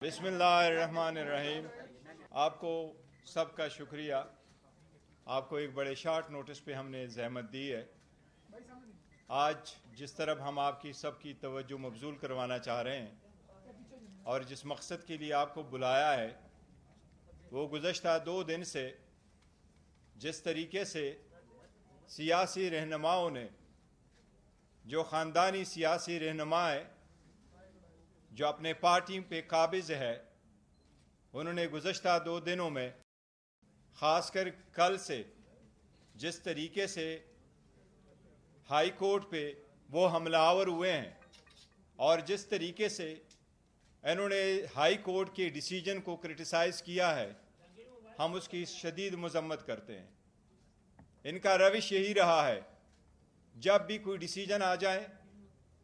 बिस्मिल्लाहिर्रहमानिर्रहीम। आपको सबका शुक्रिया। आपको एक बड़े शार्ट नोटिस पे हमने ज़हमत दी है। आज जिस तरफ हम आपकी सबकी तवज्जो मबजूल करवाना चाह रहे हैं और जिस मकसद के लिए आपको बुलाया है, वो गुज़श्ता 2 दिन से जिस तरीके से सियासी रहनुमाओं ने, जो ख़ानदानी सियासी रहनुमा है, जो अपने पार्टी पे काबिज़ है, उन्होंने गुज़श्ता 2 दिनों में ख़ासकर कल से जिस तरीके से हाई कोर्ट पे वो हमलावर हुए हैं और जिस तरीके से इन्होंने हाई कोर्ट के डिसीजन को क्रिटिसाइज़ किया है, हम उसकी शदीद मज़म्मत करते हैं। इनका रविश यही रहा है, जब भी कोई डिसीजन आ जाए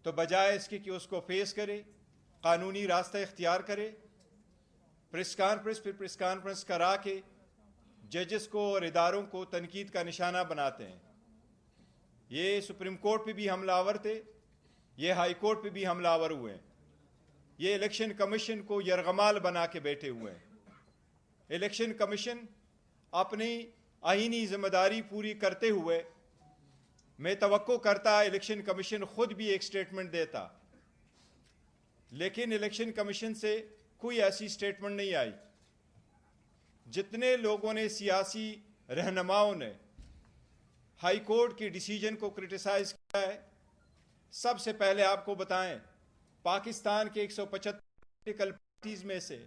तो बजाय इसके कि उसको फेस करे, कानूनी रास्ता इख्तियार करे, प्रेस कॉन्फ्रेंस करा के जजेस को और इदारों को तनकीद का निशाना बनाते हैं। ये सुप्रीम कोर्ट पे भी हमलावर थे, ये हाई कोर्ट पे भी हमलावर हुए हैं, ये इलेक्शन कमीशन को यरगमाल बना के बैठे हुए हैं। इलेक्शन कमीशन अपनी आईनी जिम्मेदारी पूरी करते हुए, मैं तवक्को करता इलेक्शन कमीशन खुद भी एक स्टेटमेंट देता, लेकिन इलेक्शन कमीशन से कोई ऐसी स्टेटमेंट नहीं आई। जितने लोगों ने, सियासी रहनुमाओं ने हाई कोर्ट के डिसीजन को क्रिटिसाइज किया है, सबसे पहले आपको बताएं, पाकिस्तान के 175 पॉलिटिकल पार्टीज में से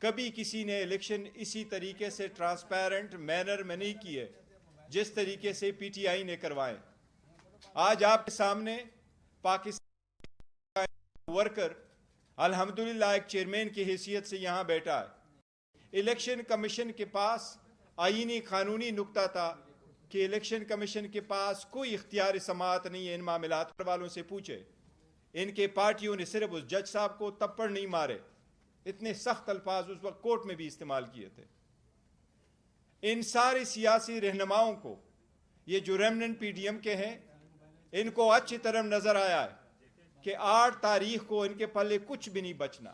कभी किसी ने इलेक्शन इसी तरीके से ट्रांसपेरेंट मैनर में नहीं किए जिस तरीके से पीटीआई ने करवाए। आज आपके सामने पाकिस्तान का वर्कर अल्हम्दुलिल्लाह एक चेयरमैन की हैसियत से यहाँ बैठा है। इलेक्शन कमीशन के पास आईनी कानूनी नुक्ता था कि इलेक्शन कमीशन के पास कोई इख्तियार समाअत नहीं है इन मामलात वालों से पूछे। इनके पार्टियों ने सिर्फ उस जज साहब को तप्पड़ नहीं मारे, इतने सख्त अल्फाज उस वक्त कोर्ट में भी इस्तेमाल किए थे। इन सारे सियासी रहनुमाओं को, ये जो रेमनेंट पीडीएम के हैं, इनको अच्छी तरह नजर आया है कि 8 तारीख को इनके पल्ले कुछ भी नहीं बचना।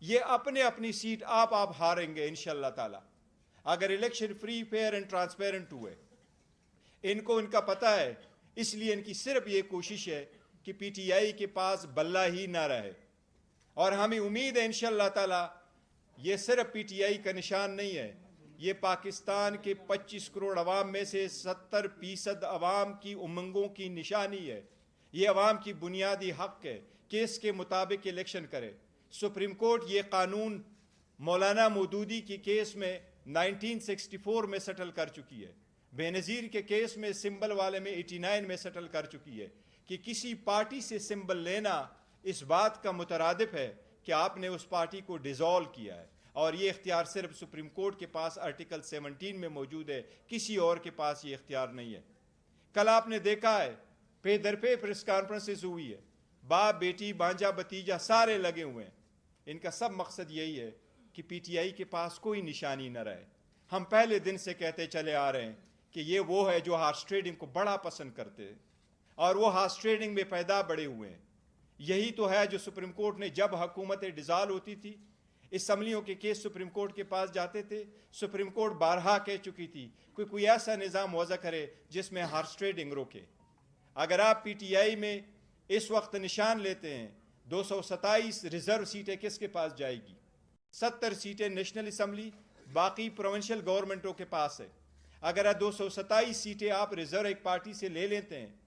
ये अपने अपनी सीट आप हारेंगे इंशाअल्लाह ताला, अगर election free, fair and transparent हुए। इनको इनका पता है, इसलिए इनकी सिर्फ ये कोशिश है कि पीटीआई के पास बल्ला ही ना रहे। और हमें उम्मीद है इंशाअल्लाह ताला ये सिर्फ पीटीआई का निशान नहीं है, ये पाकिस्तान के 25 करोड़ अवाम में से 70% अवाम की उमंगों की निशानी है। ये अवाम की बुनियादी हक है कि इसके मुताबिक इलेक्शन करे। सुप्रीम कोर्ट ये कानून मौलाना मौदूदी के केस में 1964 में सेटल कर चुकी है, बेनज़ीर के केस में सिंबल वाले में 89 में सेटल कर चुकी है कि किसी पार्टी से सिंबल लेना इस बात का मुतरादिफ है कि आपने उस पार्टी को डिसॉल्व किया है। और ये इख्तियार सिर्फ सुप्रीम कोर्ट के पास आर्टिकल 17 में मौजूद है, किसी और के पास ये इख्तियार नहीं है। कल आपने देखा है, पे दर पे प्रेस कॉन्फ्रेंसेस हुई है, बाप बेटी भांजा भतीजा सारे लगे हुए हैं। इनका सब मकसद यही है कि पीटीआई के पास कोई निशानी न रहे। हम पहले दिन से कहते चले आ रहे हैं कि ये वो है जो हार्स ट्रेडिंग को बड़ा पसंद करते हैं और वो हार्स ट्रेडिंग में पैदा बड़े हुए हैं। यही तो है जो सुप्रीम कोर्ट ने, जब हुकूमतें डिसॉल्व होती थी, असम्बलियों के केस सुप्रीम कोर्ट के पास जाते थे, सुप्रीम कोर्ट बारहा कह चुकी थी कोई ऐसा निज़ाम वज़ा करे जिसमें हार्स ट्रेडिंग रोके। अगर आप पीटीआई में इस वक्त निशान लेते हैं, 227 रिजर्व सीटें किसके पास जाएगी? 70 सीटें नेशनल असम्बली, बाकी प्रोविंशियल गवर्नमेंटों के पास है। अगर 227 सीटें आप रिजर्व एक पार्टी से ले लेते हैं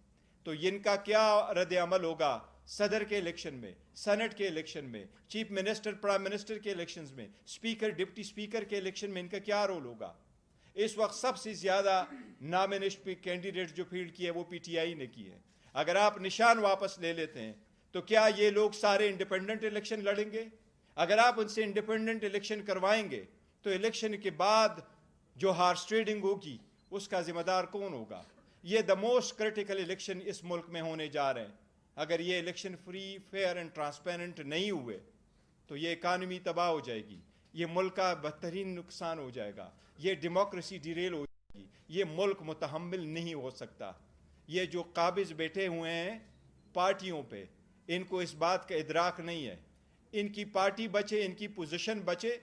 तो इनका क्या रद्द अमल होगा सदर के इलेक्शन में, सेनेट के इलेक्शन में, चीफ मिनिस्टर प्राइम मिनिस्टर के इलेक्शंस में, स्पीकर डिप्टी स्पीकर के इलेक्शन में इनका क्या रोल होगा? इस वक्त सबसे ज़्यादा नॉमिनेशन कैंडिडेट जो फील्ड की है वो पीटीआई ने की है। अगर आप निशान वापस ले लेते हैं तो क्या ये लोग सारे इंडिपेंडेंट इलेक्शन लड़ेंगे? अगर आप उनसे इंडिपेंडेंट इलेक्शन करवाएंगे तो इलेक्शन के बाद जो हार्स ट्रेडिंग होगी उसका जिम्मेदार कौन होगा? ये द मोस्ट क्रिटिकल इलेक्शन इस मुल्क में होने जा रहे हैं। अगर ये election free, fair and transparent नहीं हुए तो ये इकानमी तबाह हो जाएगी, ये मुल्क का बदतरीन नुकसान हो जाएगा, ये डेमोक्रेसी डिरेल हो जाएगी, ये मुल्क मुतहम्मिल नहीं हो सकता। ये जो काबिज बैठे हुए हैं पार्टियों पे, इनको इस बात का इदराक नहीं है ان کی پارٹی بچے, ان کی پوزیشن بچے,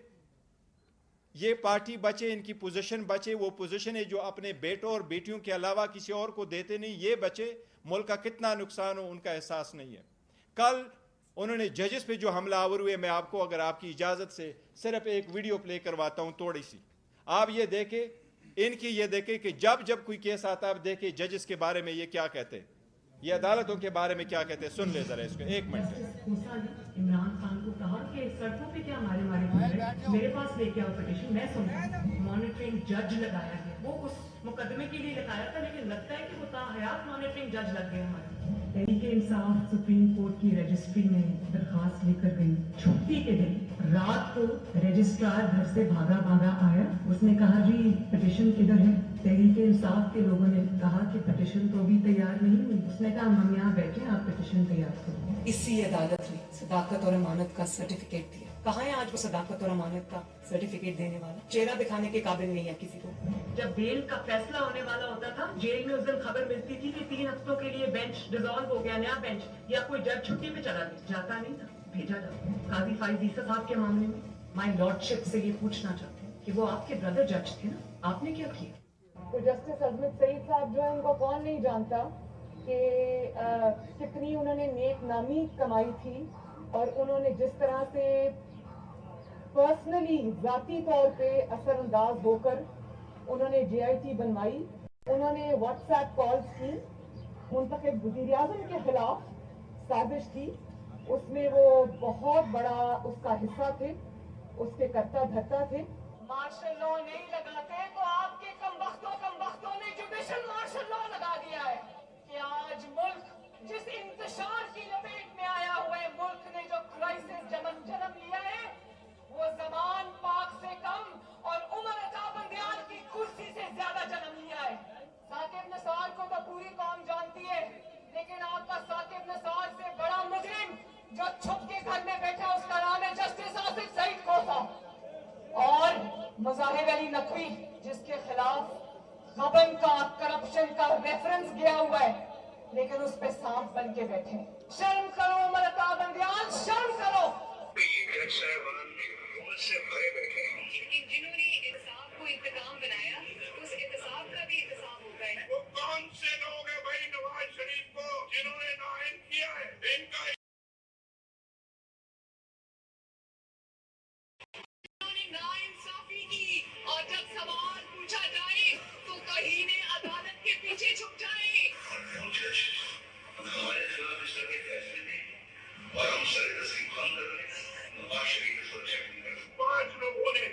یہ پارٹی بچے, ان کی پوزیشن بچے, وہ پوزیشن ہے جو اپنے بیٹوں اور بیٹیوں کے علاوہ کسی اور کو دیتے نہیں, یہ بچے, ملک کا کتنا نقصان ہو ان کا احساس نہیں ہے. کل انہوں نے ججز پہ جو حملہ آور ہوئے, میں آپ کو اگر آپ کی اجازت سے صرف ایک ویڈیو پلے کرواتا ہوں تھوڑی سی, آپ یہ دیکھیں, ان کی یہ دیکھیں کہ جب کوئی کیس آتا ہے آپ دیکھیں ججز کے بارے میں یہ کیا کہتے ہیں, یہ عدالتوں کے بارے میں کیا کہتے ہیں, سن لے ذرا اس کو, ایک منٹ. عمران خان کو کہا کہ سڑکوں پہ کیا مارے کر رہے, میرے پاس لے کے آؤ پٹیشن, میں سنتا ہوں. مانیٹرنگ جج لگایا گیا, وہ اس مقدمے کے لیے لگایا تھا, لیکن لگتا ہے کہ وہ تاحیات مانیٹرنگ جج لگ گئے ہمارے. تحریک انصاف سپریم کورٹ کی رجسٹری میں درخواست لے کر گئی. چھٹی کے دن رات کو رجسٹرار گھر سے بھاگا آیا, اس نے کہا جی پٹیشن کدھر ہے. تحریک انصاف کے لوگوں نے کہا کہ پٹیشن تو ابھی تیار نہیں ہوئی. اس نے کہا ہم یہاں بیٹھے, آپ پٹیشن تیار کرو. اسی عدالت نے صداقت اور امانت کا سرٹیفکیٹ دیا. کہاں ہے آج وہ صداقت اور امانت کا سرٹیفکیٹ دینے والا؟ چہرہ دکھانے کے قابل نہیں ہے کسی کو. جب بیل کا فیصلہ ہونے والا ہوتا تھا, جیل میں اس دن خبر ملتی تھی کہ 3 ہفتوں کے لیے بینچ ڈیزالو ہو گیا, نیا بینچ, یا کوئی جج چھٹی پہ چلا گیا. جاتا نہیں تھا, بھیجا جاتا. قاضی فائز عیسیٰ صاحب کے معاملے میں مائی لارڈ شپ سے یہ پوچھنا چاہتے ہیں کہ وہ آپ کے بردر جج تھے نا, آپ نے کیا کیا؟ تو جسٹس عظمت سعید صاحب جو ہے, ان کو کون نہیں جانتا کہ کتنی انہوں نے نیک نامی کمائی تھی, اور انہوں نے جس طرح سے پرسنلی ذاتی طور پہ اثر انداز ہو کر انہوں نے جے آئی ٹی بنوائی. انہوں نے واٹس ایپ کالز کی, منتخب وزیر اعظم کے خلاف سازش تھی, اس میں وہ بہت بڑا اس کا حصہ تھے, اس کے کرتا دھرتا تھے. مارشل لا نہیں لگاتے تو آپ کے کم بختوں نے جوڈیشل مارشل لا لگا دیا ہے کہ آج ملک جس انتشار کی لپیٹ میں آیا ہوا ہے, ملک نے جو کرائسس جنم لیا ہے, وہ زمان پاک سے کم اور عمر عطا بندیال کی کرسی سے زیادہ جنم لیا ہے. ثاقب نثار کو تو پوری قوم جانتی ہے, لیکن آپ کا ثاقب نثار سے بڑا مجرم جو چھپ کے گھر میں بیٹھا, اس کا نام ہے جسٹس آصف سعید کھوسہ. اور مظاہر علی نقوی, جس کے خلاف غبن کا, کرپشن کا ریفرنس گیا ہوا ہے, لیکن اس پہ سانپ بن کے بیٹھے. شرم کرو عمر عطا بندیال, شرم کرو. سے بھرے بیٹھے ہیں, لیکن جنہوں نے انصاف کو انتقام بنایا, اس احتساب کا بھی احتساب ہوتا ہے. وہ کون سے لوگ ہیں بھائی نواز شریف کو جنہوں نے نائن کیا ہے, ان کا انہوں نے ناانصافی کی, اور جب سوال پوچھا جائے تو کہیں نے عدالت کے پیچھے چھپ جائے. ہمارے خلاف اس طرح کے فیصلے دیں اور ہم سر تسلیم خان کر رہے ہیں. نواز شریف کی سرچہ 5 لوگوں نے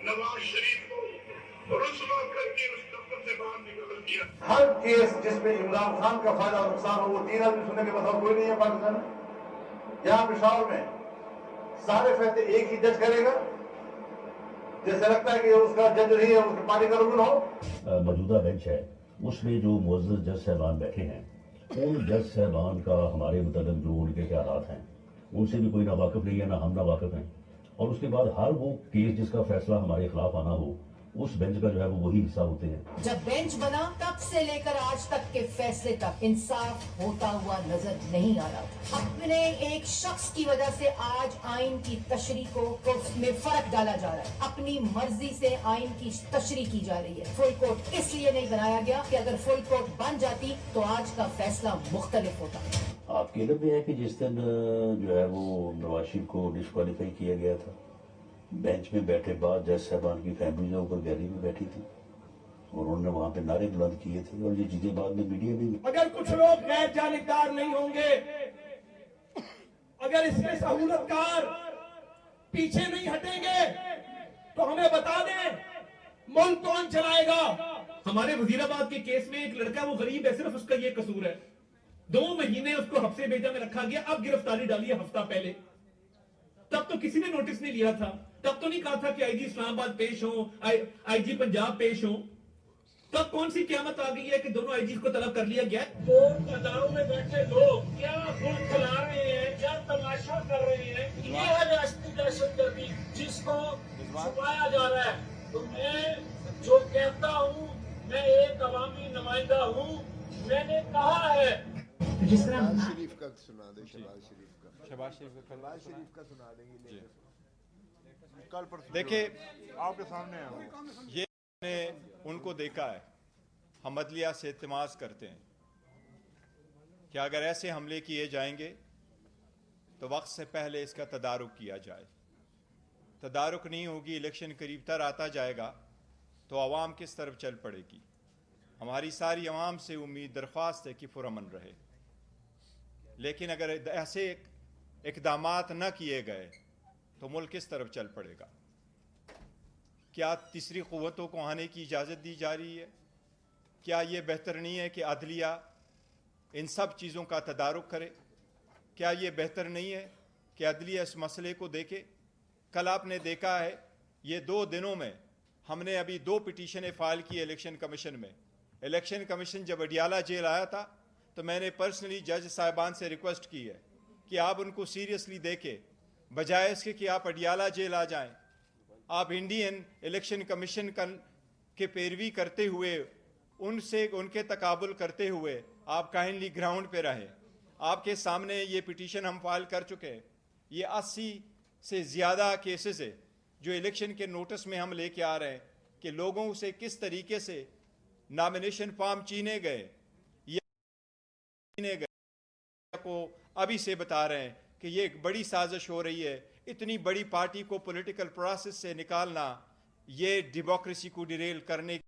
نواز شریف کو رسوا کر کے اس دفتر سے باہر نکال دیا. ہر کیس جس میں عمران خان کا فائدہ اور نقصان ہو, وہ 3 آدمی سننے کے بتاؤ کوئی نہیں ہے پاکستان میں. یہاں پشاور میں سارے فیصلے ایک ہی جج کرے گا, جیسے لگتا ہے کہ اس کا جج نہیں ہے, اس کے پارٹی کا رکن ہو. موجودہ بینچ ہے, اس میں جو معزز جج صاحبان بیٹھے ہیں, ان جج صاحبان کا ہمارے متعلق جو ان کے کیا حالات ہیں, ان سے بھی کوئی نہ واقف نہیں ہے, نہ ہم نہ واقف ہیں. اور اس کے بعد ہر وہ کیس جس کا فیصلہ ہمارے خلاف آنا ہو, اس بینچ کا جو ہے وہ وہی حصہ ہوتے ہیں. جب بینچ بنا تب سے لے کر آج تک کے فیصلے تک انصاف ہوتا ہوا نظر نہیں آ رہا. اپنے ایک شخص کی وجہ سے آج آئین کی تشریح کو میں فرق ڈالا جا رہا ہے. اپنی مرضی سے آئین کی تشریح کی جا رہی ہے. فل کورٹ اس لیے نہیں بنایا گیا کہ اگر فل کورٹ بن جاتی تو آج کا فیصلہ مختلف ہوتا. آپ کے علم میں ہے کہ جس دن جو ہے وہ نواز شریف کو ڈسکوالیفائی کیا گیا تھا, بینچ میں بیٹھے بعد جج صاحبان کی فیملی جو اوپر گیلری میں بیٹھی تھی, اور انہوں نے وہاں پہ نعرے بلند کیے تھے, اور یہ چیزیں بعد میں میڈیا میں. اگر کچھ لوگ غیر جانبدار نہیں ہوں گے, اگر اس میں سہولت کار پیچھے نہیں ہٹیں گے, تو ہمیں بتا دیں ملک کون چلائے گا. ہمارے وزیر آباد کے کیس میں ایک لڑکا, وہ غریب ہے, صرف اس کا یہ قصور ہے, 2 مہینے اس کو حبسے بیجا میں رکھا گیا. اب گرفتاری ڈالی ہے ہفتہ پہلے, تب تو کسی نے نوٹس نہیں لیا تھا, تب تو نہیں کہا تھا کہ آئی جی اسلام آباد پیش ہوں, آئی جی پنجاب پیش ہوں. تب کون سی قیامت آ گئی ہے کہ دونوں آئی جیز کو طلب کر لیا گیا. کورٹ اداروں میں بیٹھے لوگ کیا ملک چلا رہے ہیں, کیا تماشا کر رہے ہیں, یہ ہے ریاستی دہشت گردی جس کو چھپایا جا رہا ہے. تو میں جو کہتا ہوں, میں ایک عوامی نمائندہ ہوں, میں نے کہا ہے. جس طرح شریف کا سنا دے, شہباز شریف کا. शहबाज शरीफ का नवाज शरीफ का सुना देंगे जी। कल परसों देखिए आपके सामने है वो। ये ने उनको देखा है, हम अदलिया से इल्तिमास करते हैं कि अगर ऐसे हमले किए जाएंगे तो वक्त से पहले इसका तदारुक किया जाए। तदारुक नहीं होगी, इलेक्शन करीब तर आता जाएगा तो आवाम किस तरफ चल पड़ेगी। हमारी सारी आवाम से उम्मीद दरख्वास्त है कि पुरअमन रहे, लेकिन अगर ऐसे इक़दामात न किए गए तो मुल्क किस तरफ चल पड़ेगा। क्या तीसरी क़ुव्वतों को आने की इजाज़त दी जा रही है? क्या ये बेहतर नहीं है कि अदलिया इन सब चीज़ों का तदारुक करे? क्या ये बेहतर नहीं है कि अदलिया इस मसले को देखे? कल आपने देखा है, ये 2 दिनों में हमने अभी 2 पिटीशनें फाइल की इलेक्शन कमीशन में। इलेक्शन कमीशन जब अडियाला जेल आया था तो मैंने पर्सनली जज साहिबान से रिक्वेस्ट की है कि आप उनको सीरियसली देखें, बजाय इसके कि आप अडियाला जेल आ जाएं। आप इंडियन इलेक्शन कमीशन के पैरवी करते हुए, उनसे उनके तकाबुल करते हुए आप काइंडली ग्राउंड पे रहें। आपके सामने ये पिटीशन हम फाइल कर चुके हैं। ये 80 से ज़्यादा केसेस है जो इलेक्शन के नोटिस में हम लेके आ रहे हैं कि लोगों से किस तरीके से नॉमिनेशन फॉर्म छीने गए या छीने गए को अभी से बता रहे हैं कि ये एक बड़ी साजिश हो रही है। इतनी बड़ी पार्टी को पॉलिटिकल प्रोसेस से निकालना, ये डेमोक्रेसी को डिरेल करने की,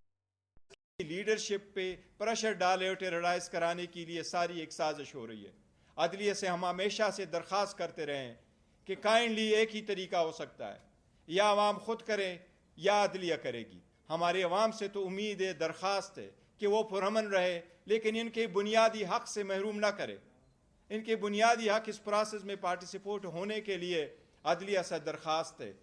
लीडरशिप पे प्रेशर डाले और टेरराइज कराने के लिए सारी एक साजिश हो रही है। अदलिया से हम हमेशा से दरख्वास्त करते रहे हैं कि काइंडली एक ही तरीका हो सकता है, या अवाम खुद करें या अदलिया करेगी। हमारे अवाम से तो उम्मीद है, दरख्वास्त है कि वो पुरअमन रहे, लेकिन इनके बुनियादी हक से महरूम ना करे। इनके बुनियादी हक इस प्रोसेस में पार्टिसिपेट होने के लिए अदलिया से दरख्वास्त है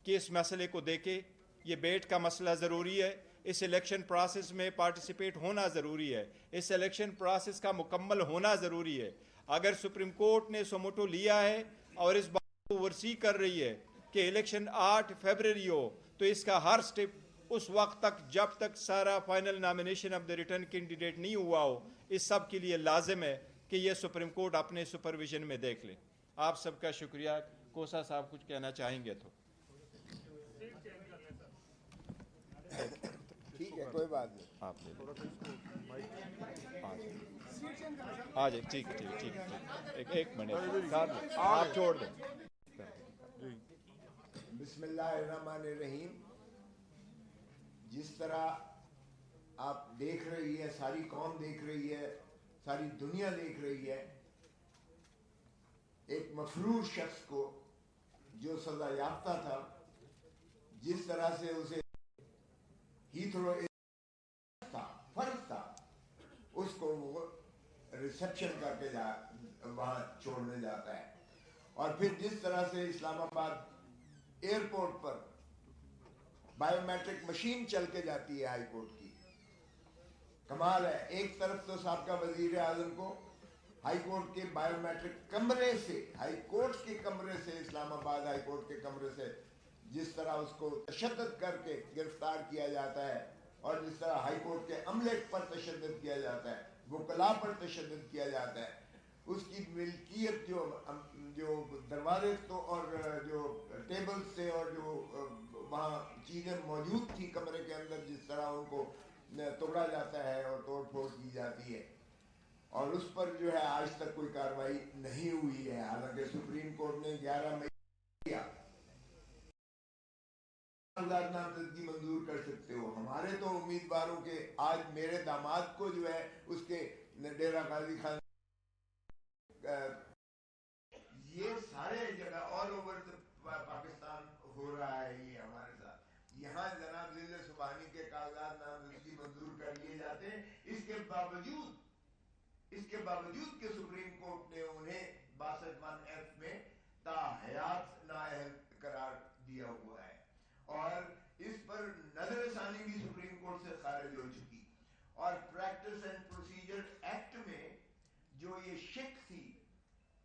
कि इस मसले को देखे। ये बेट का मसला ज़रूरी है, इस इलेक्शन प्रोसेस में पार्टिसिपेट होना ज़रूरी है, इस इलेक्शन प्रोसेस का मुकम्मल होना ज़रूरी है। अगर सुप्रीम कोर्ट ने सोमोटो लिया है और इस बात को वर्सी कर रही है कि इलेक्शन 8 फरवरी हो, तो इसका हर स्टेप उस वक्त तक जब तक सारा final nomination of the return candidate नहीं हुआ हो, इस सब के लिए लाजिम है कि ये सुप्रीम कोर्ट अपने सुपरविजन में देख ले। आप सबका शुक्रिया। कोसा साहब कुछ कहना चाहेंगे तो ठीक है, कोई बात नहीं। आप ले लो। आ जाए, ठीक है, ठीक है, एक मिनट आप छोड़ दें। बिस्मिल्लाहिर्रहमानिर्रहीम। जिस तरह आप देख रही है, सारी कौम देख रही है, सारी दुनिया देख रही है, एक मफरूर शख्स को जो सजा याफ्ता था, जिस तरह से उसे हीथ्रो था, फर्ज था, उसको वो रिसेप्शन करके वहां छोड़ने जाता है। और फिर जिस तरह से इस्लामाबाद एयरपोर्ट पर बायोमेट्रिक मशीन चल के जाती है हाई कोर्ट की, कमाल है। एक तरफ तो साबका वजीर आजम को हाई कोर्ट के बायोमेट्रिक कमरे से, हाई कोर्ट के कमरे से, इस्लामाबाद हाई कोर्ट के कमरे से जिस तरह उसको तशद्दुद करके गिरफ्तार किया जाता है, और जिस तरह हाई कोर्ट के अमले पर तशद्दुद किया जाता है, वकला पर तशद्दुद किया जाता है, उसकी मिल्कियत जो दरवाजे तो और जो टेबल्स थे और जो वहाँ चीज़ें मौजूद थी कमरे के अंदर, जिस तरह उनको तोड़ा जाता है और तोड़ फोड़ की जाती है, और उस पर जो है आज तक कोई कार्रवाई नहीं हुई है। हालांकि सुप्रीम कोर्ट ने 11 मई किया, नामजदगी मंजूर कर सकते हो। हमारे तो उम्मीदवारों के, आज मेरे दामाद को जो है उसके डेरा गाजी खान, ये सारे जगह ऑल ओवर पाकिस्तान हो रहा है ये हमारे साथ। यहाँ जनाब जिले सुबहानी के कागजात नामजदगी मंजूर कर लिए जाते हैं, इसके बावजूद के सुप्रीम कोर्ट ने उन्हें 62(1)(f) में ताहयात नाअहल करार दिया हुआ है, और इस पर नजरसानी भी सुप्रीम कोर्ट से खारिज हो चुकी। और प्रैक्टिस एंड प्रोसीजर एक्ट में जो ये शिक थी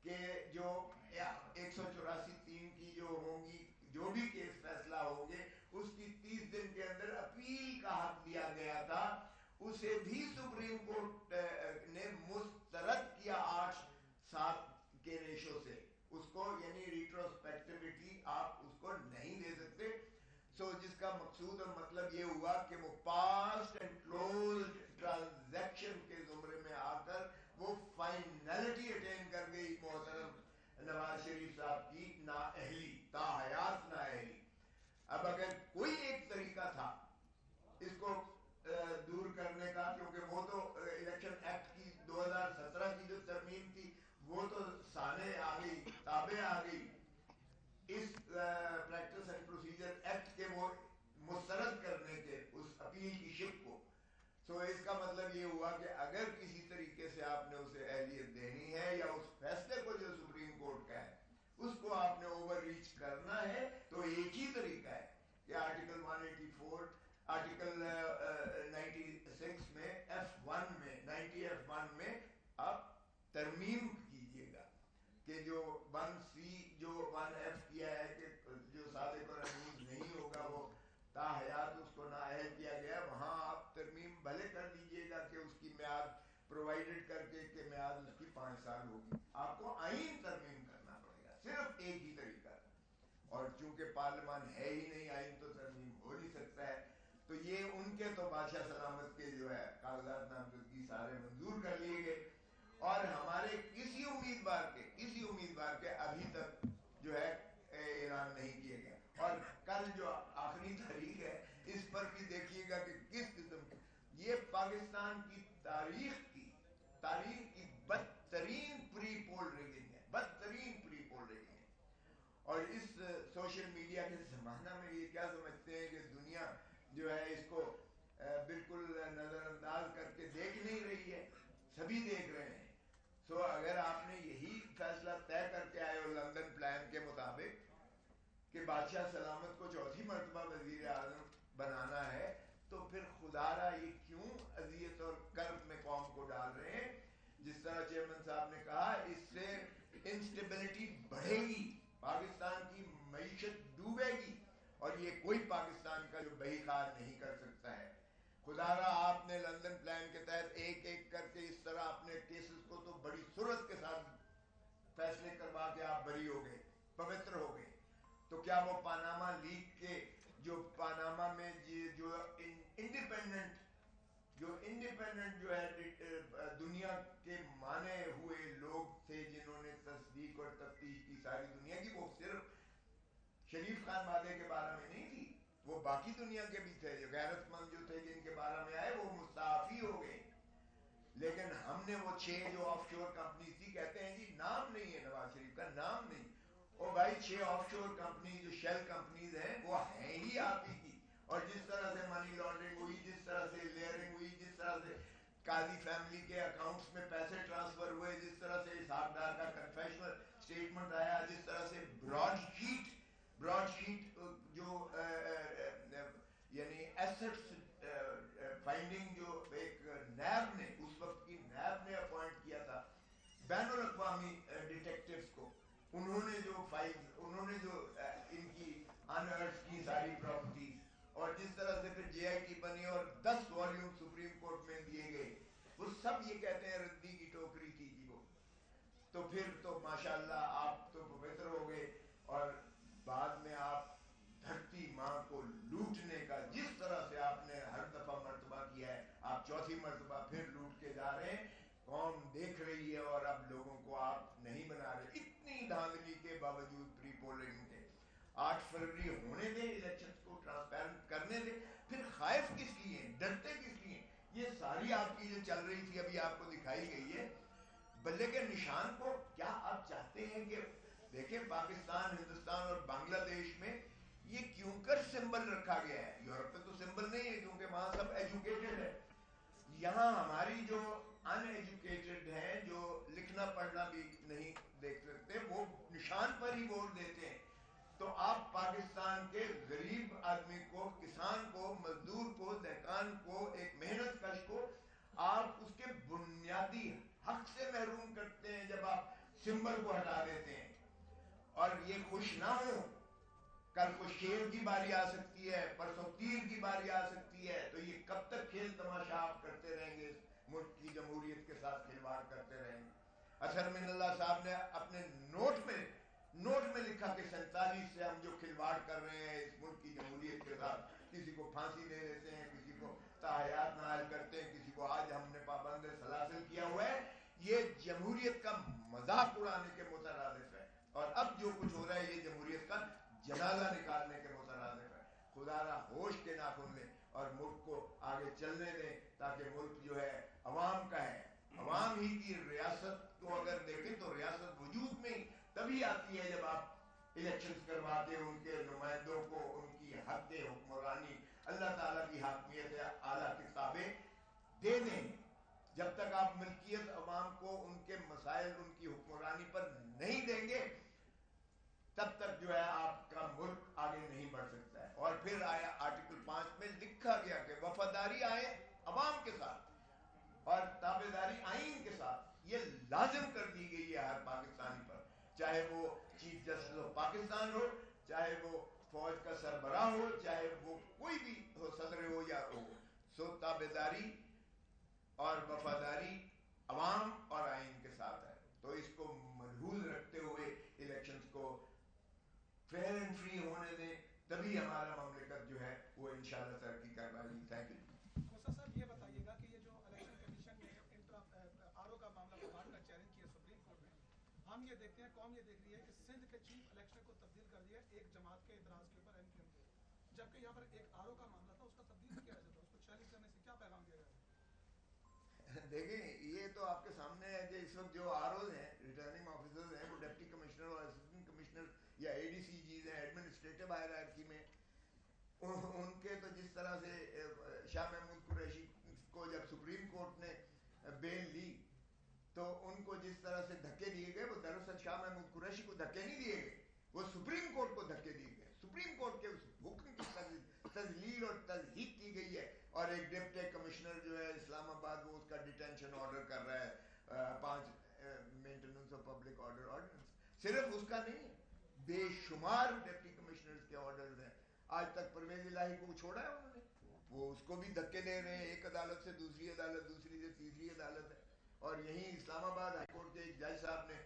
कि जो 184(3) की जो होंगी, जो भी केस फैसला होंगे, उसकी 30 दिन के अंदर अपील का हक दिया गया था, उसे भी सुप्रीम कोर्ट ने मुस्तरद किया 8-7 के रेशो से। उस مقصود اور مطلب یہ ہوا کہ وہ پاسٹ اینڈ کلوز ٹرانزیکشن کے زمرے میں آ کر وہ فائنلٹی اٹین کر گئی محترم نواز شریف صاحب کی نااہلی، تاحیات نااہلی۔ اب اگر کوئی ایک طریقہ تھا اس کو دور کرنے کا، کیونکہ وہ تو الیکشن ایکٹ کی 2017 کی جو ترمیم تھی وہ تو سالے آ گئی، تابع آ گئی اس پریکٹس اینڈ پروسیجر ایکٹ کے وہ مسترد کرنے کے اس اپیل کی شپ کو۔ تو اس کا مطلب یہ ہوا کہ اگر کسی طریقے سے آپ نے اسے اہلیت دینی ہے یا اس فیصلے کو جو سپریم کورٹ کا ہے اس کو آپ نے اوور ریچ کرنا ہے تو ایک ہی طریقہ ہے کہ آرٹیکل 184 آرٹیکل 96 میں F1 میں 90F1 میں آپ ترمیم کیجئے گا کہ جو 1C جو 1F کیا ہے کہ جو صادق اور امین نہیں ہوگا وہ تاحیات اس کو نااہل کیا گیا، وہاں آپ ترمیم بھلے کر دیجئے گا کہ اس کی میعاد پرووائڈڈ کر کے کہ میعاد اس کی 5 سال ہوگی، آپ کو آئین ترمیم کرنا پڑے گا، صرف ایک ہی طریقہ۔ اور چونکہ پارلیمان ہے ہی نہیں، آئین تو ترمیم ہو نہیں سکتا ہے، تو یہ ان کے تو بادشاہ سلامت کے جو ہے کاغذات نامزدگی سارے منظور کر لیے گئے، اور ہمارے کسی امیدوار کے ابھی تک جو ہے اعلان نہیں کیے گئے۔ اور کل جو آخری تاریخ ہے اس پر بھی دیکھیے گا کہ کس قسم کی یہ پاکستان کی تاریخ کی بدترین پری پول ریگنگ ہے، بدترین پری پول ریگنگ ہے۔ اور اس سوشل میڈیا کے زمانہ میں یہ کیا سمجھتے ہیں کہ دنیا جو ہے اس کو بالکل نظر انداز کر کے دیکھ نہیں رہی ہے، سبھی دیکھ رہے ہیں۔ سو اگر آپ نے یہی فیصلہ طے کر کے آئے ہو لندن پلان کے مطابق کہ بادشاہ سلامت کو چوتھی مرتبہ وزیر اعظم بنانا ہے، تو پھر خدا را یہ کیوں اذیت اور کرب میں قوم کو ڈال رہے ہیں؟ جس طرح چیئرمین صاحب نے کہا، اس سے انسٹیبلٹی بڑھے گی، پاکستان کی معیشت ڈوبے گی، اور یہ کوئی پاکستان کا جو بہی خار نہیں کر سکتا ہے۔ خدا را آپ نے لندن پلان کے تحت ایک ایک کر کے اس طرح اپنے کیسز کو تو بڑی سرعت کے ساتھ فیصلے کروا کے آپ بری ہو گئے، پوتر ہو گئے۔ تو کیا وہ پاناما لیک کے جو پاناما میں جو انڈیپینڈنٹ جو ہے دنیا کے مانے ہوئے لوگ تھے جنہوں نے تصدیق اور تفتیش کی ساری دنیا کی، وہ صرف شریف خان وعدے کے بارے میں نہیں تھی، وہ باقی دنیا کے بھی تھے، جو غیرت مند جو تھے جن کے بارے میں آئے وہ مستعفی ہو گئے۔ لیکن ہم نے وہ 6 جو آف شور کمپنی تھی، کہتے ہیں جی نام نہیں ہے نواز شریف کا، نام نہیں، او بھائی 6 آف شور کمپنی جو شیل کمپنیز ہیں وہ ہیں ہی آپ ہی کی، اور جس طرح سے منی لانڈرنگ ہوئی، جس طرح سے لیئرنگ ہوئی، جس طرح سے قاضی فیملی کے اکاؤنٹس میں پیسے ٹرانسفر ہوئے، جس طرح سے اسحاق ڈار کا کنفیشنل سٹیٹمنٹ آیا، جس طرح سے براڈ شیٹ جو یعنی ایسٹس فائنڈنگ جو ایک نیب نے اس وقت کی نیب نے اپوائنٹ کیا تھا بین الاقوامی ڈیٹیکٹیوز کو، انہوں نے جو ان کی انرتھ کی ساری پراپرٹیز، اور جس طرح سے پھر JIT بنی اور 10 والیوم سپریم کورٹ میں دیے گئے، وہ سب یہ کہتے ہیں ردی کی ٹوکری تھی جی وہ۔ تو پھر تو ماشاءاللہ آپ تو پوتر ہو گئے، اور بعد میں آپ دھرتی ماں کو لوٹنے کا جس طرح سے آپ نے ہر دفعہ مرتبہ کیا ہے، آپ چوتھی مرتبہ پھر لوٹ کے جا رہے ہیں، قوم دیکھ رہی ہے، اور اب لوگوں کو آپ نہیں بنا رہے۔ اتنی دھاندلی کے باوجود پری پولنگ کے 8 فروری ہونے دیں، الیکشنز کو ٹرانسپیرنٹ کرنے دیں، پھر خائف کس لیے ہیں، ڈرتے کس لیے ہیں؟ یہ ساری آپ کی جو چل رہی تھی ابھی آپ کو دکھائی گئی ہے، بلے کے نشان کو کیا آپ چاہتے ہیں کہ دیکھیں پاکستان، ہندوستان اور بنگلہ دیش میں یہ کیوں کر سمبل رکھا گیا ہے؟ یورپ میں تو سمبل نہیں ہے کیونکہ وہاں سب ایجوکیٹڈ ہے، یہاں ہماری جو ان ایجوکیٹڈ ہیں، جو لکھنا پڑھنا بھی نہیں دیکھ سکتے، وہ نشان پر ہی ووٹ دیتے ہیں۔ تو آپ پاکستان کے غریب آدمی کو، کسان کو، مزدور کو، دہقان کو، ایک محنت کش کو آپ اس کے بنیادی حق سے محروم کرتے ہیں جب آپ سمبل کو ہٹا دیتے ہیں۔ اور یہ خوش نہ ہو، کل کو شیر کی باری آ سکتی ہے، پرسوں تیر کی باری آ سکتی ہے، تو یہ کب تک کھیل تماشا آپ کرتے رہیں گے؟ اس ملک کی جمہوریت کے ساتھ کھلواڑ کرتے رہیں گے۔ اظہر من اللہ صاحب نے اپنے نوٹ میں لکھا کہ 47 سے ہم جو کھلواڑ کر رہے ہیں اس ملک کی جمہوریت کے ساتھ، किसी को फांसी दे देते हैं, किसी को ताहयात नायल करते हैं, किसी को आज हमने पाबंद सलासिल किया हुआ है। ये जमहूरियत का मजाक उड़ाने के मुतरादिफ है, और अब जो कुछ हो रहा है ये जमहूरियत का जनाजा निकालने के मुतरादिफ है। खुदारा होश के नाखुन लें और मुल्क को आगे चलने दें, ताकि मुल्क जो है अवाम का है। अवाम ही की रियासत को अगर देखें तो रियासत वजूद में तभी आती है जब आप इलेक्शंस करवा के उनके नुमाइंदों को उनकी हक हुक्मरानी अल्लाह ताला की हाकमियत आला किताबें दे दें। जब तक आप मिल्कियत अवाम को उनके मसाइल उनकी हुक्मरानी पर नहीं देंगे, तब तक जो है आपका मुल्क आगे नहीं बढ़ सकता है। और फिर आया आर्टिकल 5 में लिखा गया कि वफादारी आए अवाम के साथ और ताबेदारी आइन के साथ, ये लाजिम कर दी गई है हर पाकिस्तानी पर, चाहे वो चीफ जस्टिस ऑफ पाकिस्तान हो, चाहे वो फौज का सरबराह हो, चाहे वो कोई भी हो, सदर हो या हो। सो ताबेदारी और वफादारी अवाम और आइन के साथ है। तो इसको मलहूल रखते हुए इलेक्शंस को फेयर एंड फ्री होने दें, तभी हमारा ममलिकत जो है वो इंशाल्लाह तरक्की कर पाएगी। Thank you. खोसा साहब ये बताइएगा कि ये जो इलेक्शन कमीशन ने आरओ का मामला प्रभात का चैलेंज किया सुप्रीम कोर्ट में, हम ये देखते हैं, कौम ये देख रही है कि सिंध के चीफ इलेक्शन को तब्दील कर दिया एक जमात के इतराज के ऊपर एमक्यूएम के, जबकि यहाँ पर एक आरओ का मामला था उसका तब्दील किया जाता, उसको चैलेंज करने से क्या पैगाम दिया गया? देखिए ये तो आपके सामने है कि इस वक्त जो आरओ हैं, रिटर्निंग ऑफिसर्स हैं, वो डिप्टी कमिश्नर और असिस्टेंट कमिश्नर या एडीसीजीज हैं, एडमिनिस्ट्रेटिव हायरार्की में, उनके तो जिस तरह से शाह महमूद कुरैशी को जब सुप्रीम कोर्ट ने बेल ली तो उनको जिस तरह से धक्के दिए गए, वो दरअसल शाह महमूद कुरैशी को धक्के नहीं दिए गए, वो सुप्रीम कोर्ट को धक्के दिए गए। सुप्रीम कोर्ट के उस हुक्म की तजलील और तजहीक की गई है। और एक डिप्टी कमिश्नर जो है इस्लामाबाद, वो उसका डिटेंशन ऑर्डर कर रहा है, 5 maintenance of public order ordinance. सिर्फ उसका नहीं है, बेशुमार डिप्टी कमिश्नर्स के ऑर्डर्स हैं। आज तक परवेज इलाही को छोड़ा है उन्होंने, वो उसको भी धक्के दे रहे हैं, एक अदालत से दूसरी अदालत, दूसरी से तीसरी अदालत है। और यहीं इस्लामाबाद हाईकोर्ट के एक जज साहब ने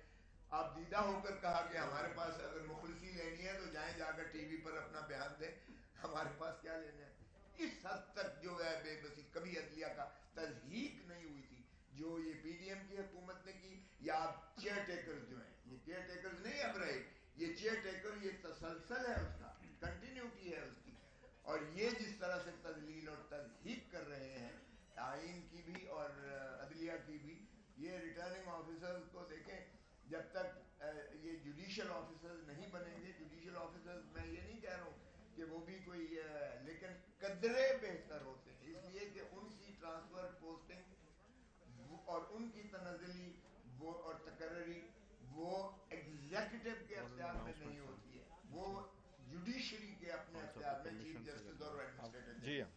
आप दीदा होकर कहा कि हमारे पास अगर मुखलिसी लेनी है तो जाएं जाकर टीवी पर अपना बयान दें, हमारे पास क्या लेना है। इस हद तक जो है बेबसी, कभी अदलिया का तजहीक नहीं हुई थी जो ये पीडीएम की हुकूमत ने की। या आप चेयर टेकर्स जो हैं, ये केयर टेकर्स नहीं अब रहे, ये चेयर टेकर, ये तसलसल है उसका, कंटिन्यूटी है उसकी। और ये जिस तरह से तजलील और तजहीक कर रहे हैं आइन की भी और अदलिया की भी, ये रिटर्निंग ऑफिसर्स को देखें, जब तक ये जुडिशल ऑफिसर्स नहीं बनेंगे, जुडिशल ऑफिसर्स मैं ये नहीं कह रहा हूँ कि वो भी कोई, लेकिन कदरे बेहतर होते हैं, इसलिए कि उनकी ट्रांसफर पोस्टिंग और उनकी तनज़ली वो और तकर्री वो एग्जीक्यूटिव के अख्तियार में नहीं होती है, वो जुडिशरी के अपने अख्तियार में, चीफ जस्टिस और एडमिनिस्ट्रेटिव। जी हाँ,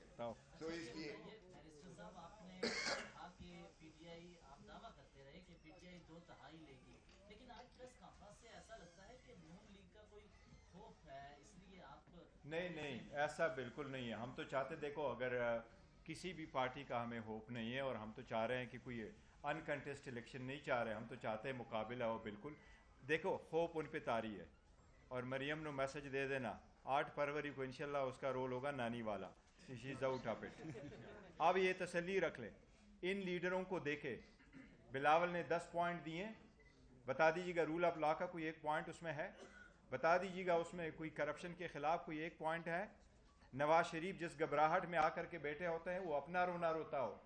तो इसलिए साहब आपने कहा कि पीटीआई, आप दावा करते रहे कि पीटीआई 2/3 लेगी, लेकिन आज प्रेस कॉन्फ्रेंस से ऐसा लगता है कि नून लीग का कोई खौफ है, इसलिए आप नहीं, ऐसा बिल्कुल नहीं है। हम तो चाहते, देखो, अगर किसी भी पार्टी का हमें होप नहीं है, और हम तो चाह रहे हैं कि कोई अनकंटेस्ट इलेक्शन नहीं चाह रहे, हम तो चाहते हैं मुकाबला हो। बिल्कुल देखो, होप उन पे तारी है, और मरियम ने मैसेज दे देना 8 फरवरी को इंशाल्लाह उसका रोल होगा नानी वाला, she is out of it. अब ये तसल्ली रख ले, इन लीडरों को देखे, बिलावल ने 10 पॉइंट दिए, बता दीजिएगा रूल ऑफ लॉ का कोई एक पॉइंट उसमें है, बता दीजिएगा उसमें कोई करप्शन के खिलाफ कोई एक पॉइंट है। नवाज शरीफ जिस घबराहट में आकर के बैठे होते हैं, वो अपना रोना रोता हो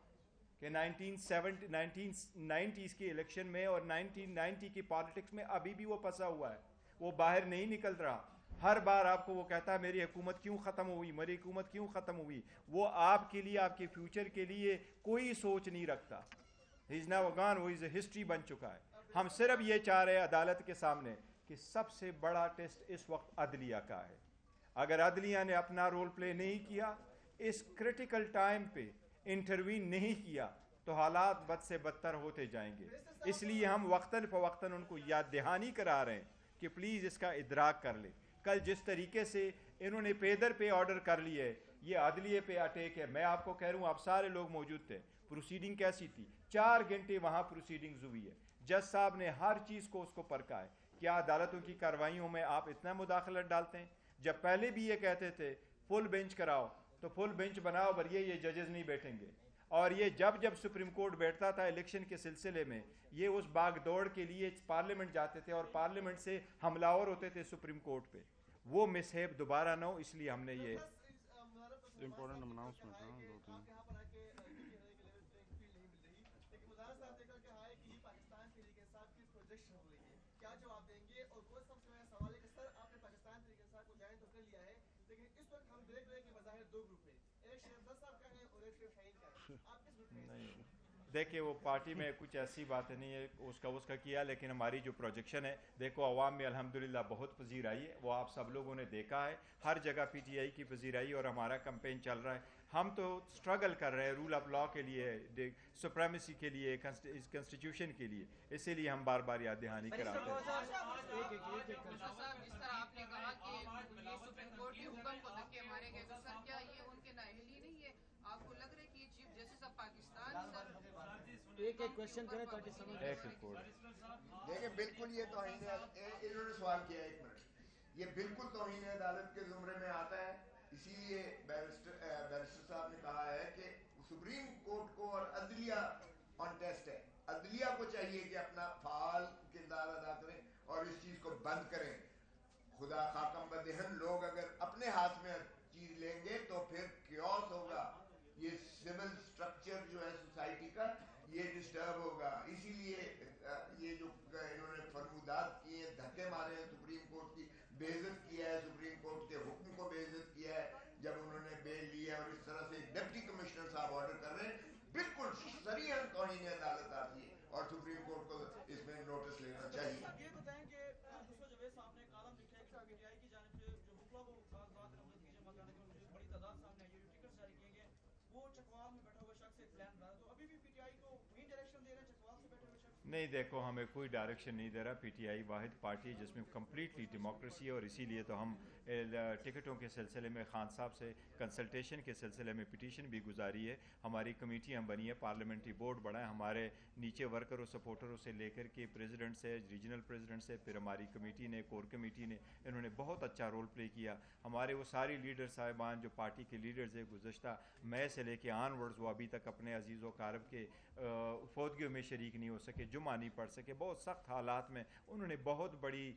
कि 1990s की इलेक्शन में और 1990 की पॉलिटिक्स में अभी भी वो फंसा हुआ है, वो बाहर नहीं निकल रहा। हर बार आपको वो कहता है मेरी हुकूमत क्यों ख़त्म हुई, मेरी हुकूमत क्यों ख़त्म हुई। वो आपके लिए, आपके फ्यूचर के लिए कोई सोच नहीं रखता। ही इज़ नाउ गॉन, वो इज़ हिस्ट्री बन चुका है। हम सिर्फ ये चाह रहे हैं अदालत के सामने कि सबसे बड़ा टेस्ट इस वक्त अदलिया का है। अगर अदलिया ने अपना रोल प्ले नहीं किया, इस क्रिटिकल टाइम पे इंटरवीन नहीं किया, तो हालात बद से बदतर होते जाएंगे। इसलिए हम वक्तन फ़वक्तन उनको याद दहानी करा रहे हैं कि प्लीज़ इसका इदराक कर ले। कल जिस तरीके से इन्होंने पेदर पे ऑर्डर कर लिए, ये अदलिये पे अटैक है। मैं आपको कह रहा हूँ, आप सारे लोग मौजूद थे, प्रोसीडिंग कैसी थी, 4 घंटे वहाँ प्रोसीडिंग्स हुई है। जज साहब ने हर चीज़ को उसको परखा है। क्या अदालतों की कार्रवाइयों में आप इतना मुदाखलत डालते हैं, जब पहले भी ये कहते थे फुल बेंच कराओ, तो फुल बेंच बनाओ, पर ये जजेस नहीं बैठेंगे। और ये जब जब सुप्रीम कोर्ट बैठता था इलेक्शन के सिलसिले में, ये उस भागदौड़ के लिए पार्लियामेंट जाते थे और पार्लियामेंट से हमलावर होते थे सुप्रीम कोर्ट पे। वो मिसहेप दोबारा ना हो, इसलिए हमने ये इम्पोर्टेंट अनाउंसमेंट है ना, 2-3 क्या जवाब देंगे? और वो सबसे बड़ा सवाल है कि सर आपने पाकिस्तान तरीके इंसाफ को ज्वाइन तो कर लिया है, लेकिन इस वक्त हम देख रहे हैं कि बज़ाहिर दो ग्रुप है, एक शेख अफजल साहब का है और एक शेख शाहीन का है। आप किस ग्रुप में हैं? देखिए वो पार्टी में कुछ ऐसी बातें नहीं है, उसका किया, लेकिन हमारी जो प्रोजेक्शन है, देखो अवाम में अल्हम्दुलिल्लाह बहुत पजीर आई है, वो आप सब लोगों ने देखा है, हर जगह पीटीआई की पजीर आई और हमारा कैंपेन चल रहा है। हम तो स्ट्रगल कर रहे हैं रूल ऑफ लॉ के लिए, सुप्रीमेसी के लिए, कॉन्स्टिट्यूशन के लिए, इसीलिए हम बार बार याद दहानी कराते हैं। जिस तरह आपने कहा कि ये सुप्रीम कोर्ट के हुक्म को धक्के मारे गए, तो सर क्या ये उनके नाअहली नहीं है? आपको लग रहा है कि ये chief justice of Pakistan sir एक क्वेश्चन करें ताकि समझ देखिए बिल्कुल ये तौहीन इन्होंने सवाल किया, एक मिनट, ये बिल्कुल तौहीन अदालत के जुमरे में आता है। इसीलिए बैरिस्टर साहब ने कहा है कि सुप्रीम कोर्ट को और अदलिया ऑन टेस्ट है, अदलिया को चाहिए कि अपना फाल किरदार अदा करें और इस चीज को बंद करें। खुदा खाकम बदहन लोग अगर अपने हाथ में चीज लेंगे तो फिर क्योस होगा, ये सिविल स्ट्रक्चर जो है सोसाइटी का ये डिस्टर्ब होगा। इसीलिए ये जो इन्होंने फरमूदात किए हैं, धक्के मारे हैं, सुप्रीम कोर्ट की बेइज्जत किया है, सुप्रीम कोर्ट के हुक्म को बेइज्जत किया है जब उन्होंने बेल लिया, और इस तरह से डिप्टी कमिश्नर साहब ऑर्डर कर रहे हैं, बिल्कुल सरीहन तौहीन अदालत आती है और सुप्रीम कोर्ट को इसमें नोटिस लेना चाहिए। ये बताएं कि दूसरा जवेद साहब ने कॉलम लिखा है कि पीटीआई की जानिब से जो मुखला को कागजात रमज़द की जमा करने के लिए बड़ी तादाद सामने आई है, टिकट जारी किए गए, वो चकवाल में बैठा हुआ शख्स एक प्लान बना, तो अभी भी पीटीआई को वही डायरेक्शन दे रहे हैं चकवाल से बैठे हुए शख्स? नहीं, देखो हमें कोई डायरेक्शन नहीं दे रहा। पीटीआई वाहिद पार्टी जिसमें कम्प्लीटली डेमोक्रेसी है, और इसीलिए तो हम टिकटों के सिलसिले में खान साहब से कंसल्टेशन के सिलसिले में पिटीशन भी गुजारी है। हमारी कमेटियाँ बनी है, पार्लियामेंट्री बोर्ड बड़ा है, हमारे नीचे वर्करों सपोर्टरों से लेकर के प्रेसिडेंट से, रीजनल प्रेसिडेंट से, फिर हमारी कमेटी ने, कोर कमेटी ने, इन्होंने बहुत अच्छा रोल प्ले किया। हमारे वो सारी लीडर साहिबान जो पार्टी के लीडर्स है, गुज़श्ता मई से लेके ऑनवर्ड्स, वो अभी तक अपने अजीज़ व कारब के फौदगियों में शरीक नहीं हो सके, जुमा नहीं पढ़ सके, बहुत सख्त हालात में उन्होंने बहुत बड़ी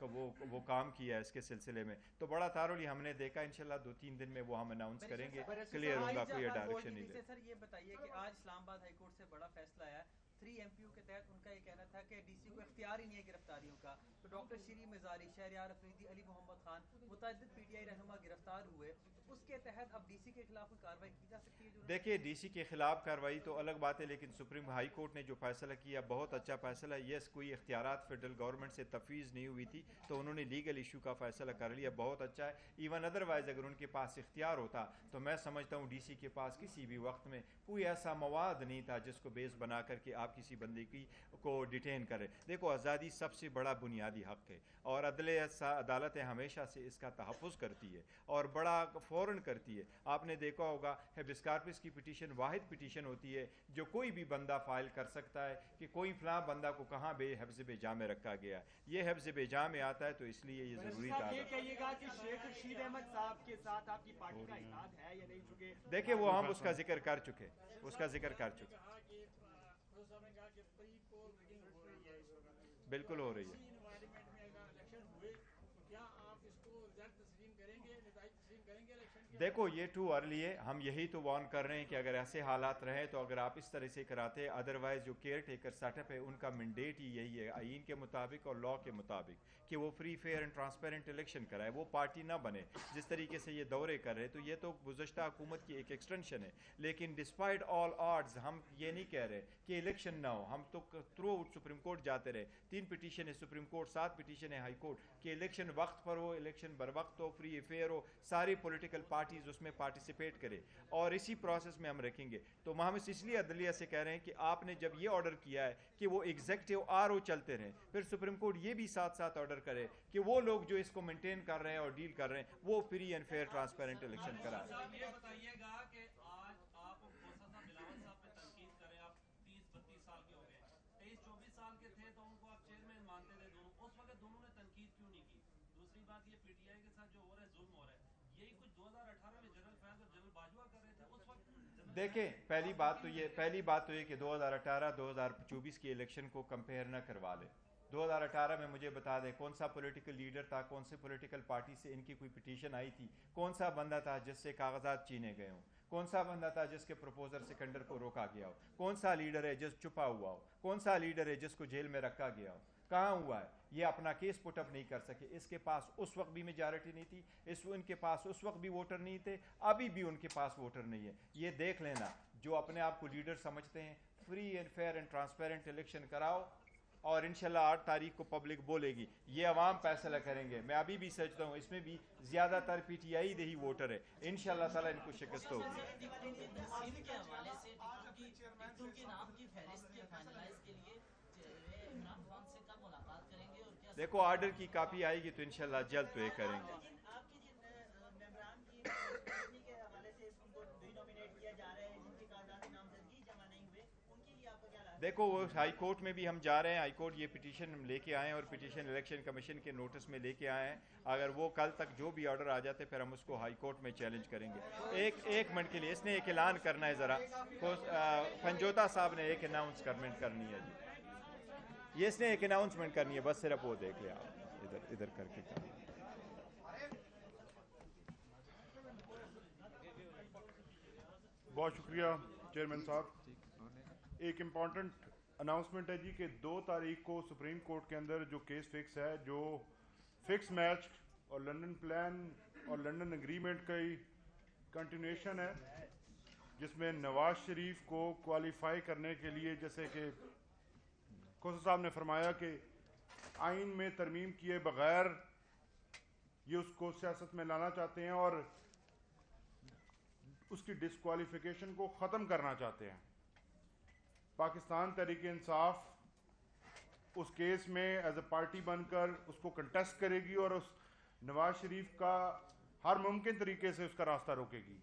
वो काम किया है इसके सिलसिले में। तो बड़ा थारोली हमने देखा, इंशाल्लाह 2-3 दिन में वो हम अनाउंस करेंगे, क्लियर होगा, कोई डायरेक्शन नहीं है। सर ये बताइए कि आज इस्लामाबाद हाई कोर्ट से बड़ा फैसला आया 3 MPU के तहत, उनका ये कहना था कि डीसी को इख्तियार ही नहीं है गिरफ्तारियों का। तो डॉक्टर शीरी मजारी, शहरयार अफरीदी, अली मोहम्मद खान, मुतअद्दिद पीटीआई रहनुमा गिरफ्तार हुए, उसके तहत अब डीसी के खिलाफ कोई कार्रवाई की जा सकती है? देखिए डीसी के खिलाफ कार्रवाई तो अलग बात है, लेकिन सुप्रीम हाई कोर्ट ने जो फैसला किया बहुत अच्छा फैसला है। यस, कोई इख्तियारात फेडरल गवर्नमेंट से तफवीज़ नहीं हुई थी, तो उन्होंने लीगल इशू का फैसला कर लिया, बहुत अच्छा है। इवन अदरवाइज अगर उनके पास इख्तियार होता तो मैं समझता हूँ डीसी के पास किसी भी वक्त में कोई ऐसा मवाद नहीं था जिसको बेस बना करके आप किसी बंदे की को डिटेन करें। देखो आज़ादी सबसे बड़ा बुनियादी हक है, और अदालतें हमेशा से इसका तहफ़्फ़ुज़ करती है और बड़ा फ़ौरन करती है। आपने देखा होगा हेबिस कॉर्पस की पिटीशन वाहिद पिटीशन होती है जो कोई भी बंदा फाइल कर सकता है कि कोई फलां बंदा को कहाँ हिफ्ज़ बेजा में रखा गया। ये हिफ्ज़ बेजा में आता है, तो इसलिए ये ज़रूरी था। ये कहिएगा कि शेख रशीद अहमद साहब के साथ आपकी पार्टी का इत्तेहाद है या नहीं? चुके देखिए वो हम उसका जिक्र कर चुके, उसका जिक्र कर चुके, बिल्कुल हो रही है। देखो ये टू अर्ली है, हम यही तो वार्न कर रहे हैं कि अगर ऐसे हालात रहे तो अगर आप इस तरह से कराते, अदरवाइज जो केयर टेकर सेटअप है उनका मैंडेट ही यही है आईन के मुताबिक और लॉ के मुताबिक कि वो free fair and transparent election कराए, वो पार्टी ना बने। जिस तरीके से ये दौरे कर रहे तो ये तो गुज़श्ता हुकूमत की एक एक्सटेंशन है, लेकिन डिस्पाइट ऑल ऑड्स हम ये नहीं कह रहे कि इलेक्शन ना हो। हम तो थ्रू आउट सुप्रीम कोर्ट जाते रहे, 3 पिटीशन है सुप्रीम कोर्ट, 7 पिटीशन है हाई कोर्ट कि इलेक्शन वक्त पर हो, इलेक्शन बर वक्त हो, फ्री फेयर हो, सारी पॉलिटिकल पार्टीज उसमें पार्टिसिपेट करे, और इसी प्रोसेस में हम रखेंगे। तो हम इसलिए अदलिया से कह रहे हैं कि आपने जब ये ऑर्डर किया है कि वो एग्जीक्यूटिव RO चलते रहें, फिर सुप्रीम कोर्ट ये भी साथ साथ ऑर्डर करे कि वो लोग जो इसको मेंटेन कर रहे हैं और डील कर रहे हैं वो free and fair transparent election कराएं। ये बताइएगा कि आज आप बिलावल साहब पे तनकीद करें, आप 30-32 साल के हो गए, 23-24 साल के थे तो उनको आप चेयरमैन मानते थे दोनों, उस वक्त दोनों ने तनकीद क्यों नहीं की? दूसरी बात ये पीटीआई के साथ जो हो रहा है जुल्म हो रहा है, यही कुछ 2018 में जनरल फैज और دیکھیں پہلی بات تو یہ کہ 2018-2024 کی الیکشن کو کمپیئر نہ کروا لیں. 2018 میں مجھے بتا دیں کون سا پولیٹیکل لیڈر تھا, کون سے پولیٹیکل پارٹی سے ان کی کوئی پٹیشن آئی تھی, کون سا بندہ تھا جس سے کاغذات چینے گئے ہوں, کون سا بندہ تھا جس کے پروپوزر سکنڈر کو روکا گیا ہو, کون سا لیڈر ہے جس چھپا ہوا ہو, کون سا لیڈر ہے جس کو جیل میں رکھا گیا ہو, کہاں ہوا ہے. یہ اپنا کیس پٹ اپ نہیں کر سکے. اس کے پاس اس وقت بھی میجارٹی نہیں تھی, ان کے پاس اس وقت بھی ووٹر نہیں تھے, ابھی بھی ان کے پاس ووٹر نہیں ہے. یہ دیکھ لینا. جو اپنے آپ کو لیڈر سمجھتے ہیں, free and fair and transparent election کراؤ اور انشاءاللہ 8 تاریخ کو پبلک بولے گی. یہ عوام فیصلہ کریں گے. میں ابھی بھی سمجھتا ہوں اس میں بھی زیادہ تر پی ٹی آئی دہی ووٹر ہے. انشاءاللہ تعالیٰ ان کو شکست ہوگی. دیکھو آرڈر کی کاپی آئے گی تو انشاءاللہ جلد تو یہ کریں گے. دیکھو وہ ہائی کورٹ میں بھی ہم جا رہے ہیں. ہائی کورٹ یہ پٹیشن لے کے آئے ہیں اور پٹیشن الیکشن کمیشن کے نوٹس میں لے کے آئے ہیں. اگر وہ کل تک جو بھی آرڈر آ جاتے پھر ہم اس کو ہائی کورٹ میں چیلنج کریں گے. ایک منٹ کے لیے اس نے ایک اعلان کرنا ہے. ذرا پنجوتا صاحب نے ایک اناؤنسمنٹ کرنی ہے. جی یہ اس نے ایک اناؤنسمنٹ کرنی ہے, بس صرف وہ دیکھ لیں آپ ادھر کر کے. بہت شکریہ چیئرمین صاحب. ایک امپورٹنٹ اناؤنسمنٹ ہے جی کہ 2 تاریخ کو سپریم کورٹ کے اندر جو کیس فکس ہے, جو فکس میچ اور لنڈن پلان اور لنڈن اگریمنٹ کی کنٹینیوشن ہے, جس میں نواز شریف کو کوالیفائی کرنے کے لیے, جیسے کہ کوثر صاحب نے فرمایا کہ آئین میں ترمیم کیے بغیر یہ اس کو سیاست میں لانا چاہتے ہیں اور اس کی ڈسکوالیفیکیشن کو ختم کرنا چاہتے ہیں. پاکستان تحریک انصاف اس کیس میں ایز اے پارٹی بن کر اس کو کنٹیسٹ کرے گی اور اس نواز شریف کا ہر ممکن طریقے سے اس کا راستہ روکے گی.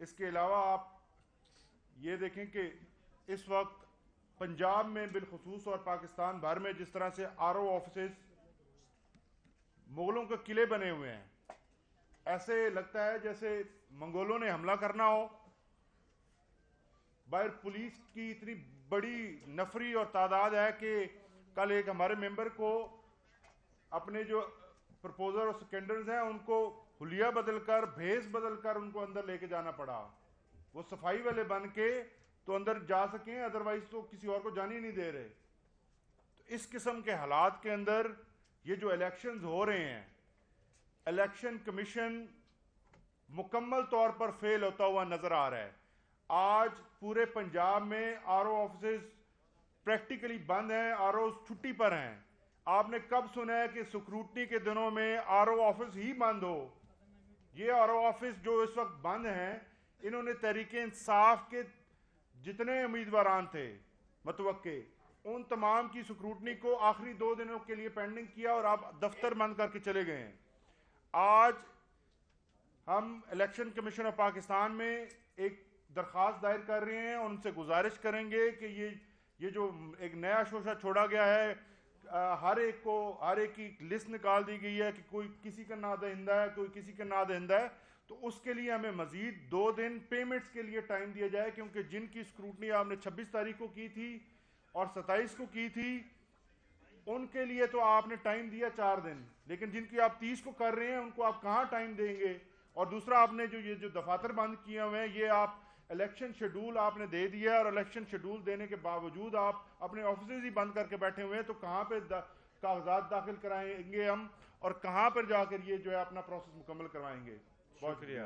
اس کے علاوہ آپ یہ دیکھیں کہ اس وقت پنجاب میں بالخصوص اور پاکستان بھر میں جس طرح سے آر او آفیسز مغلوں کے قلعے بنے ہوئے ہیں, ایسے لگتا ہے جیسے منگولوں نے حملہ کرنا ہو. باہر پولیس کی اتنی بڑی نفری اور تعداد ہے کہ کل ایک ہمارے ممبر کو اپنے جو پرپوزر اور سیکنڈرز ہیں ان کو حلیہ بدل کر, بھیس بدل کر ان کو اندر لے کے جانا پڑا. وہ صفائی والے بن کے تو اندر جا سکیں, ادروائز تو کسی اور کو جانے نہیں دے رہے. تو اس قسم کے حالات کے اندر یہ جو الیکشنز ہو رہے ہیں, الیکشن کمیشن مکمل طور پر فیل ہوتا ہوا نظر آ رہا ہے. آج پورے پنجاب میں آر او آفیسز پریکٹیکلی بند ہیں, آر اوز چھٹی پر ہیں. آپ نے کب سنا ہے کہ سکروٹنی کے دنوں میں آر او آفس ہی بند ہو؟ یہ آر او آفس جو اس وقت بند ہیں, انہوں نے تحریک انصاف کے جتنے امیدواران تھے متوقع, ان تمام کی سکروٹنی کو آخری 2 دنوں کے لیے پینڈنگ کیا اور آپ دفتر بند کر کے چلے گئے ہیں. آج ہم الیکشن کمیشن آف پاکستان میں ایک درخواست دائر کر رہے ہیں اور ان سے گزارش کریں گے کہ یہ جو ایک نیا شوشہ چھوڑا گیا ہے, ہر ایک کی لسٹ نکال دی گئی ہے کہ کوئی کسی کا نادہندہ ہے, کوئی کسی کا نادہندہ ہے, تو اس کے لیے ہمیں مزید 2 دن پیمنٹس کے لیے ٹائم دیا جائے, کیونکہ جن کی اسکروٹنی آپ نے 26 تاریخ کو کی تھی اور 27 کو کی تھی ان کے لیے تو آپ نے ٹائم دیا 4 دن, لیکن جن کی آپ 30 کو کر رہے ہیں ان کو آپ کہاں ٹائم دیں گے؟ اور دوسرا آپ نے جو دفاتر بند کیے ہوئے ہیں, یہ آپ الیکشن شیڈول آپ نے دے دیا ہے اور الیکشن شیڈول دینے کے باوجود آپ اپنے آفیسز ہی بند کر کے بیٹھے ہوئے ہیں. تو کہاں پہ کاغذات داخل کرائیں گے ہم اور کہاں پر جا کر یہ جو ہے اپنا پروسیس مکمل کروائیں گے؟ شکریہ.